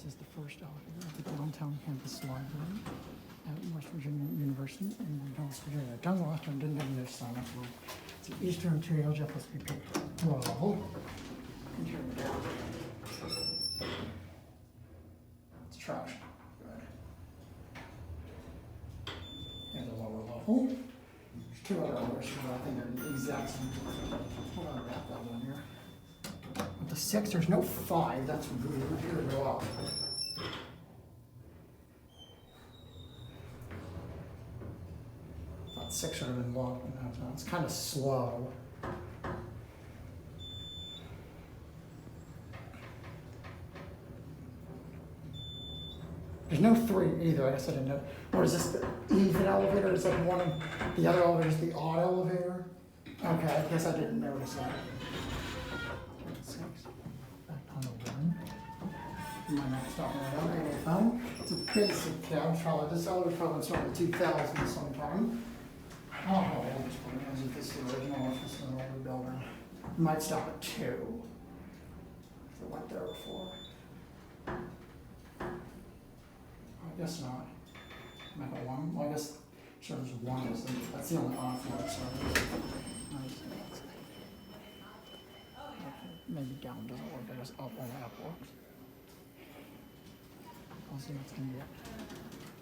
This is the first elevator at the Downtown Campus Library at West Virginia University in West Virginia. Done last time, didn't get this sign up. It's an Eastern Material, Jeff must be picked. Well, and here we go. It's trash. Good. And a lower level. There's two other elevators, but I think they're the exact same. Hold on, wrap that one here. With the 6, there's no 5. That's weird. Here we go up. Thought 6 should have been locked, but no, it's kind of slow. There's no 3 either. I guess I didn't know. Or is this the even elevator? Is like one of the other elevators the odd elevator? Okay, I guess I didn't notice that. 6. Back on the 1. My next stop right on. It's a basic cab. Probably this elevator probably started in 2000 sometime. I don't know how old this one is. If this is the original, if this is an older building. It might stop at 2. If it went there before. I guess not. Maybe 1. Well, I guess sure there's 1. That's the only off one. So maybe down doesn't work. I guess up on the up works. I'll see what's gonna get.